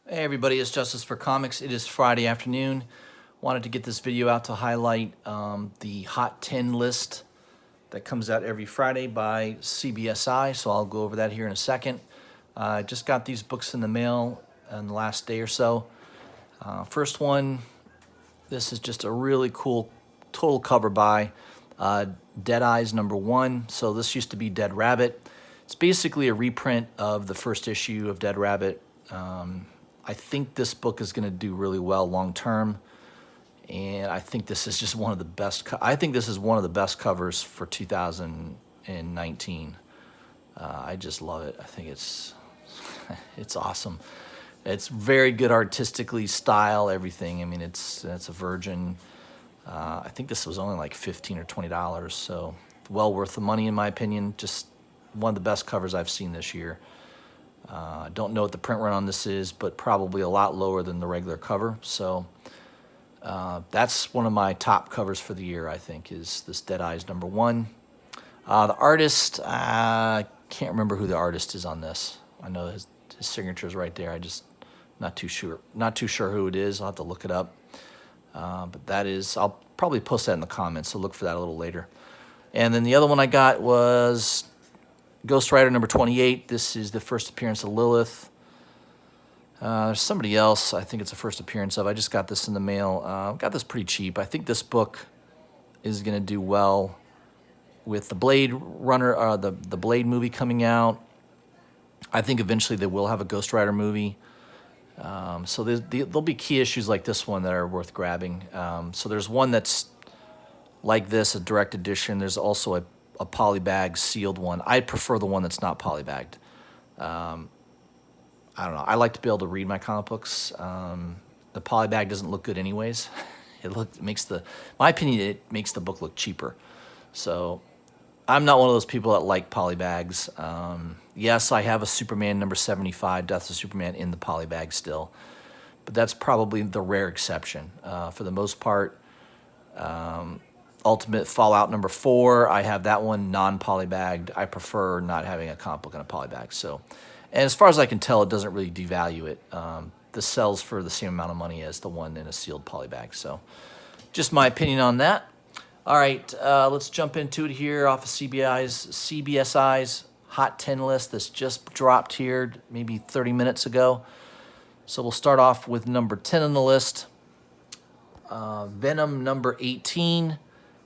Hey everybody, it's Justice for Comics. It is Friday afternoon. Wanted to get this video out to highlight the Hot 10 list that comes out every Friday by CBSI, so I'll go over that here in a second. I just got these books in the mail in the last day or so. First one, this is just a really cool total cover by Dead Eyes #1. So this used to be Dead Rabbit. It's basically a reprint of the first issue of Dead Rabbit. I think this book is going to do really well long term, and I think this is just one of the best. I think this is one of the best covers for 2019. I just love it. I think it's it's awesome. It's very good artistically, style, everything. I mean, it's a Virgin. I think this was only like $15 or $20, so well worth the money in my opinion. Just one of the best covers I've seen this year. Don't know what the print run on this is, but probably a lot lower than the regular cover. So that's one of my top covers for the year, I think, is this Dead Eyes #1. The artist, I can't remember who the artist is on this. I know his signature is right there. I just not too sure who it is. I'll have to look it up. But that is, I'll probably post that in the comments, so look for that a little later. And then the other one I got was Ghost Rider #28. This is the first appearance of Lilith. There's somebody else I think it's the first appearance of. I just got this in the mail. Got this pretty cheap. I think this book is going to do well with the Blade Runner, the Blade movie coming out. I think eventually they will have a Ghost Rider movie. So there'll be key issues like this one that are worth grabbing. So there's one that's like this, a direct edition. There's also a polybag sealed one. I prefer the one that's not polybagged. I don't know. I like to be able to read my comic books. The polybag doesn't look good anyways. My opinion, it makes the book look cheaper. So I'm not one of those people that like polybags. Yes, I have a Superman #75, Death of Superman, in the polybag still, but that's probably the rare exception. For the most part, Ultimate Fallout #4, I have that one non-polybagged. I prefer not having a comic book in a polybag. So, and as far as I can tell, it doesn't really devalue it. This sells for the same amount of money as the one in a sealed polybag. So, just my opinion on that. All right, let's jump into it here off of CBSI's Hot 10 list that's just dropped here maybe 30 minutes ago. So we'll start off with number 10 on the list, Venom #18.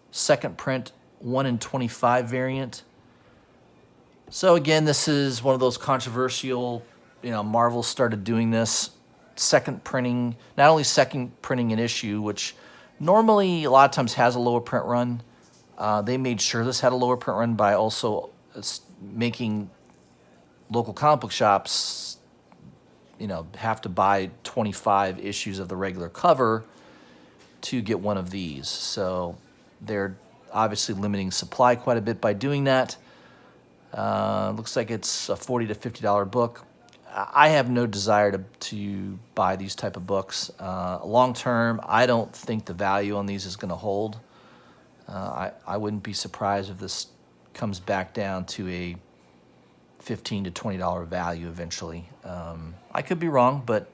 Second print, 1 in 25 variant. So again, this is one of those controversial, Marvel started doing this, second printing, not only second printing an issue, which normally a lot of times has a lower print run. They made sure this had a lower print run by also making local comic book shops, have to buy 25 issues of the regular cover to get one of these. So they're obviously limiting supply quite a bit by doing that. Looks like it's a $40 to $50 book. I have no desire to buy these type of books. Long term, I don't think the value on these is going to hold. I wouldn't be surprised if this comes back down to a $15 to $20 value eventually. I could be wrong, but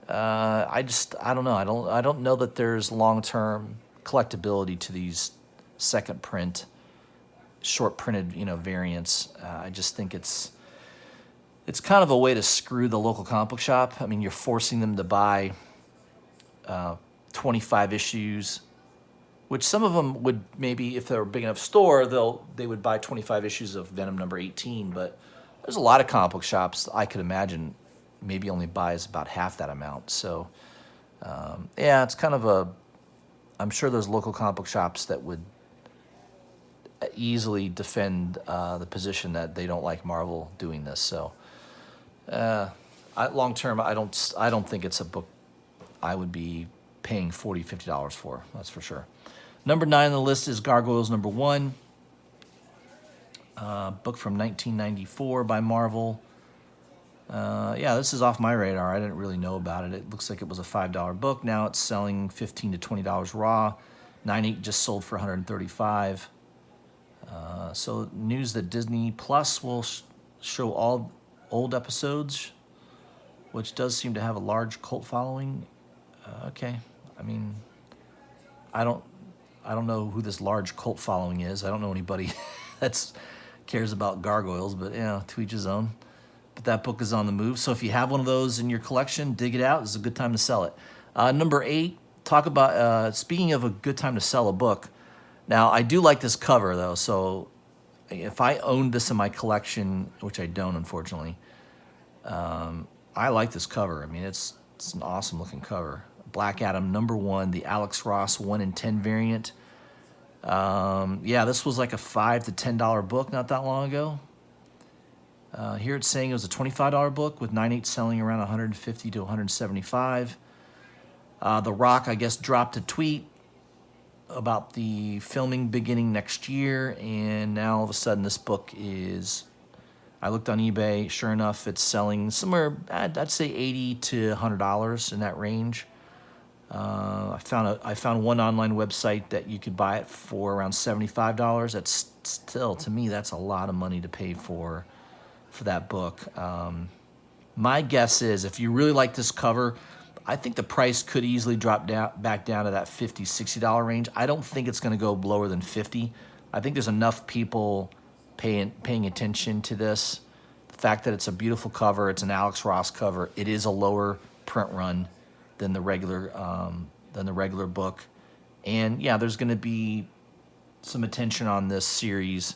I don't know. I don't know that there's long-term collectability to these second print, short printed, variants. I just think it's kind of a way to screw the local comic book shop. I mean, you're forcing them to buy 25 issues, which some of them would maybe, if they're a big enough store, they would buy 25 issues of Venom #18. But there's a lot of comic book shops I could imagine maybe only buys about half that amount. So yeah, it's kind of I'm sure there's local comic book shops that would easily defend the position that they don't like Marvel doing this. So long term, I don't think it's a book I would be paying $40, $50 for. That's for sure. Number 9 on the list is Gargoyles #1, book from 1994 by Marvel. Yeah, this is off my radar. I didn't really know about it. It looks like it was a $5 book. Now it's selling $15 to $20 raw. 9/8 just sold for $135. So news that Disney Plus will show all old episodes. which does seem to have a large cult following. Okay, I mean, I don't know who this large cult following is. I don't know anybody that's cares about gargoyles, but to each his own. But that book is on the move. So if you have one of those in your collection, dig it out. It's a good time to sell it. Number 8, talk about, speaking of a good time to sell a book. Now, I do like this cover, though. So if I owned this in my collection, which I don't, unfortunately, I like this cover. I mean, it's an awesome looking cover. Black Adam #1, the Alex Ross 1 in 10 variant. Yeah, this was like a $5 to $10 book not that long ago. Here it's saying it was a $25 book with 9/8 selling around 150 to 175. The Rock, I guess, dropped a tweet about the filming beginning next year, and now all of a sudden this book is, I looked on eBay, sure enough, it's selling somewhere, I'd say $80 to $100 in that range. I found one online website that you could buy it for around $75. That's still, to me, that's a lot of money to pay for that book. My guess is if you really like this cover, I think the price could easily drop back down to that $50, $60 range. I don't think it's going to go lower than $50. I think there's enough people paying attention to this. The fact that it's a beautiful cover, it's an Alex Ross cover. It is a lower print run than the regular book, and yeah, there's going to be some attention on this series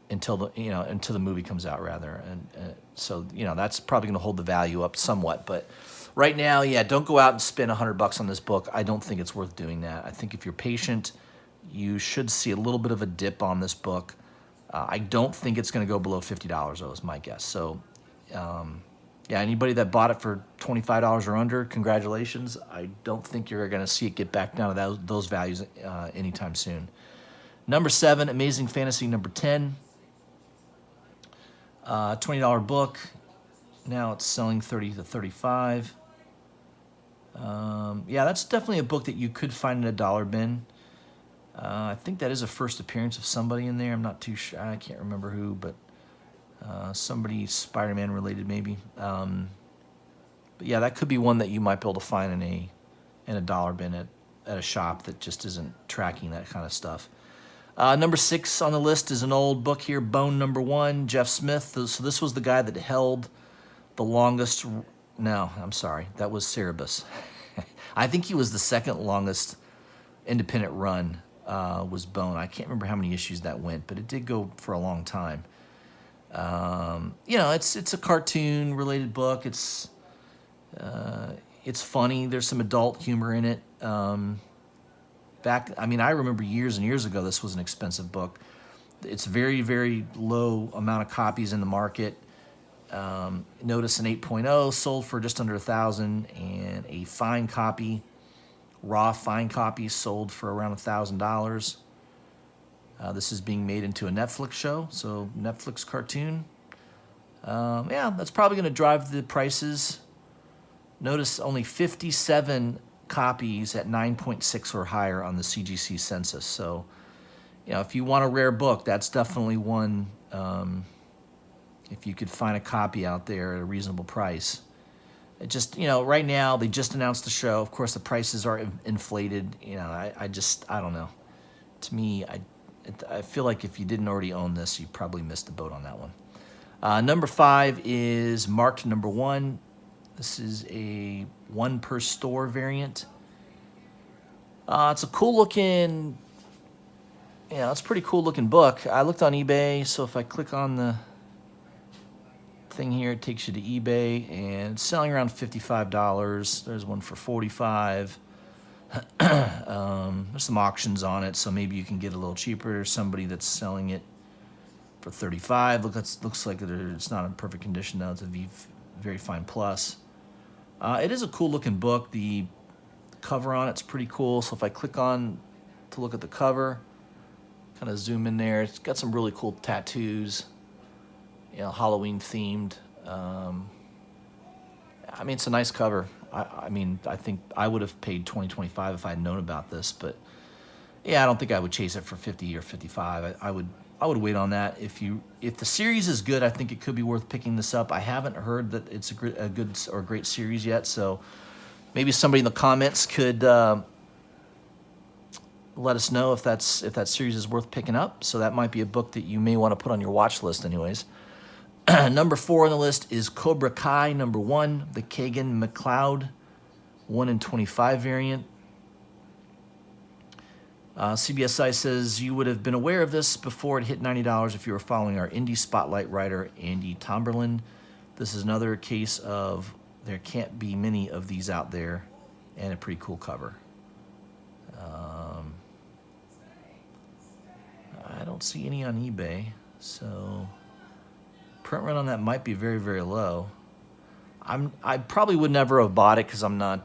until the movie comes out, rather, and so that's probably going to hold the value up somewhat. But right now, yeah, don't go out and spend $100 on this book. I don't think it's worth doing that. I think if you're patient, you should see a little bit of a dip on this book. I don't think it's going to go below $50, though, is my guess. So, yeah, anybody that bought it for $25 or under, congratulations. I don't think you're going to see it get back down to those values anytime soon. Number 7, Amazing Fantasy #10. $20 book. Now it's selling $30 to $35. Yeah, that's definitely a book that you could find in a dollar bin. I think that is a first appearance of somebody in there. I'm not too sure. I can't remember who, but somebody Spider-Man related maybe. But yeah, that could be one that you might be able to find in a dollar bin at a shop that just isn't tracking that kind of stuff. Number 6 on the list is an old book here, Bone #1, Jeff Smith. So this was the guy that held the longest. No, I'm sorry, that was Cerebus. I think he was the second longest independent run. Was Bone. I can't remember how many issues that went, but it did go for a long time. It's a cartoon related book. It's funny. There's some adult humor in it. I remember years and years ago, this was an expensive book. It's very, very low amount of copies in the market. Notice an 8.0 sold for just under $1,000, and a fine copy, raw fine copy, sold for around $1,000. This is being made into a Netflix show, so Netflix cartoon. Yeah, that's probably going to drive the prices. Notice only 57 copies at 9.6 or higher on the CGC census. So, if you want a rare book, that's definitely one. If you could find a copy out there at a reasonable price. It just, right now they just announced the show. Of course, the prices are inflated. I don't know. To me, I feel like if you didn't already own this, you probably missed the boat on that one. Number 5 is marked #1. This is a 1 per store variant. It's a cool looking, it's a pretty cool looking book. I looked on eBay, so if I click on the thing here, it takes you to eBay, and it's selling around $55. There's one for $45. There's some auctions on it, so maybe you can get a little cheaper. There's somebody that's selling it for $35. Looks like it's not in perfect condition now. It's a very fine plus. It is a cool looking book. The cover on it's pretty cool. So if I click on to look at the cover, kind of zoom in there, it's got some really cool tattoos. Halloween themed. It's a nice cover. I think I would have paid $20, $25 if I had known about this, but yeah, I don't think I would chase it for $50 or $55. I would I would wait on that. If the series is good, I think it could be worth picking this up. I haven't heard that it's a good or great series yet, so maybe somebody in the comments could let us know if that series is worth picking up. So that might be a book that you may want to put on your watch list anyways. Number 4 on the list is Cobra Kai #1, the Kagan McLeod 1 in 25 variant. CBSI says you would have been aware of this before it hit $90 if you were following our Indie Spotlight writer, Andy Tomberlin. This is another case of there can't be many of these out there, and a pretty cool cover. I don't see any on eBay, so print run on that might be very, very low. I probably would never have bought it because I'm not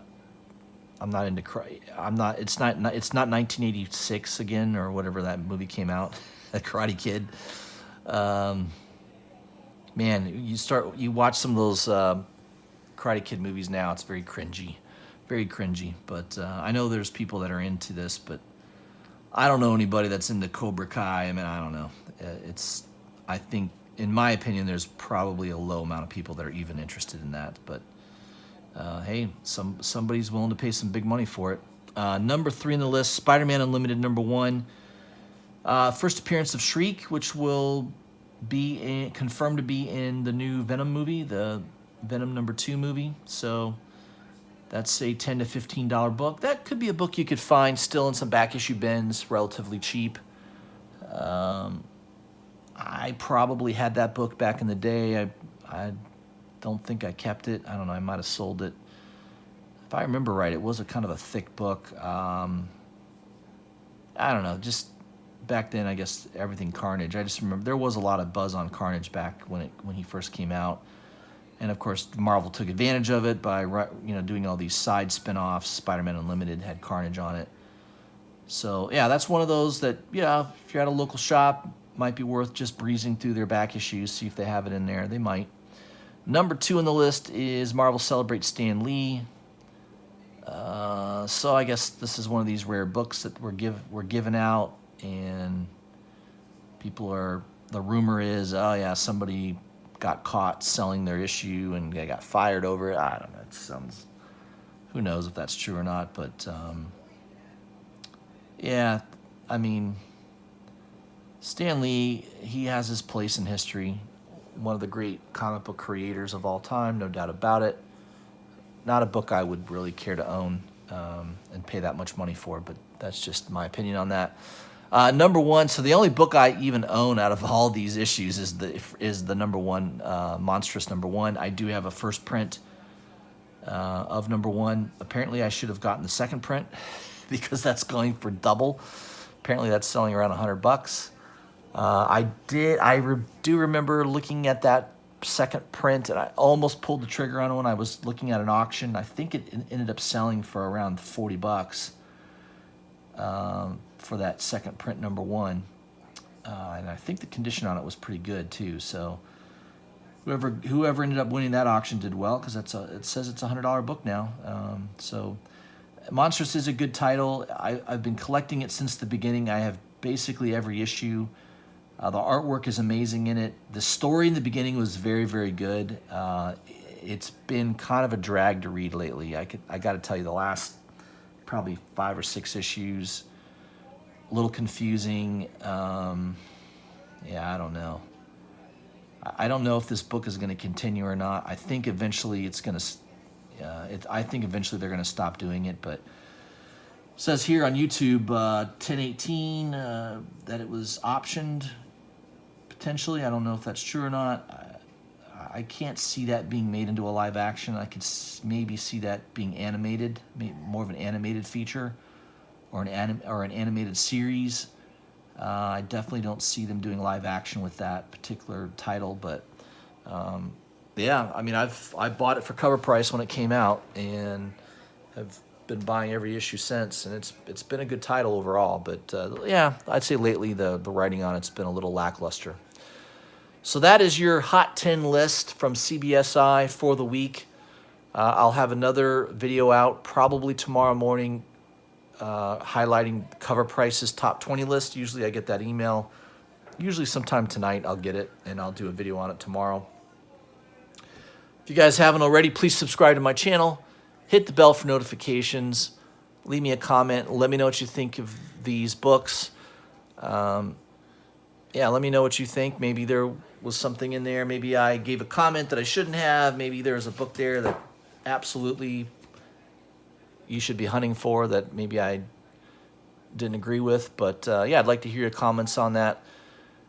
into it's not 1986 again or whatever that movie came out, The Karate Kid. Man, you watch some of those Karate Kid movies now, it's very cringy. But I know there's people that are into this, but I don't know anybody that's into Cobra Kai. I mean, I don't know. I think, in my opinion, there's probably a low amount of people that are even interested in that. But hey, somebody's willing to pay some big money for it. Number 3 on the list, Spider-Man Unlimited #1. First appearance of Shriek, which will be confirmed to be in the new Venom movie, the Venom #2 movie. So that's a $10 to $15 book. That could be a book you could find still in some back issue bins, relatively cheap. I probably had that book back in the day. I don't think I kept it. I don't know. I might have sold it. If I remember right, it was a kind of a thick book. I don't know. Just back then, I guess everything Carnage. I just remember there was a lot of buzz on Carnage back when he first came out. And of course, Marvel took advantage of it by doing all these side spin-offs. Spider-Man Unlimited had Carnage on it. So yeah, that's one of those that if you're at a local shop, might be worth just breezing through their back issues, see if they have it in there. They might. Number 2 on the list is Marvel Celebrates Stan Lee. So I guess this is one of these rare books that were given out, and the rumor is, oh yeah, somebody got caught selling their issue and they got fired over it. I don't know. It sounds, who knows if that's true or not, but yeah, I mean, Stan Lee, he has his place in history. One of the great comic book creators of all time, no doubt about it. Not a book I would really care to own and pay that much money for, but that's just my opinion on that. Number 1, so the only book I even own out of all these issues is the #1, Monstrous #1. I do have a first print of #1. Apparently, I should have gotten the second print because that's going for double. Apparently, that's selling around $100. I do remember looking at that second print, and I almost pulled the trigger on it when I was looking at an auction. I think it ended up selling for around $40 for that second print #1, and I think the condition on it was pretty good too. So whoever ended up winning that auction did well, because it says it's a $100 book now. So Monstrous is a good title. I've been collecting it since the beginning. I have basically every issue. The artwork is amazing in it. The story in the beginning was very, very good. It's been kind of a drag to read lately. I got to tell you, the last probably 5 or 6 issues, a little confusing. Yeah, I don't know. I don't know if this book is going to continue or not. I think eventually it's going to. I think eventually they're going to stop doing it, but. It says here on YouTube, 10/18, that it was optioned, potentially. I don't know if that's true or not. I can't see that being made into a live action. I could maybe see that being animated, more of an animated feature, or an animated series. I definitely don't see them doing live action with that particular title, but yeah, I mean, I bought it for cover price when it came out, and have been buying every issue since, and it's been a good title overall. But yeah, I'd say lately the writing on it's been a little lackluster. So that is your Hot 10 list from CBSI for the week. I'll have another video out probably tomorrow morning highlighting Cover Price's top 20 list. Usually I get that email Usually sometime tonight I'll get it, and I'll do a video on it tomorrow. If you guys haven't already, please subscribe to my channel. Hit the bell for notifications. Leave me a comment. Let me know what you think of these books. Yeah, let me know what you think. Maybe there was something in there. Maybe I gave a comment that I shouldn't have. Maybe there's a book there that absolutely you should be hunting for that maybe I didn't agree with. But yeah, I'd like to hear your comments on that.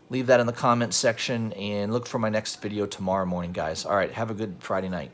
Leave that in the comment section and look for my next video tomorrow morning, guys. All right, have a good Friday night.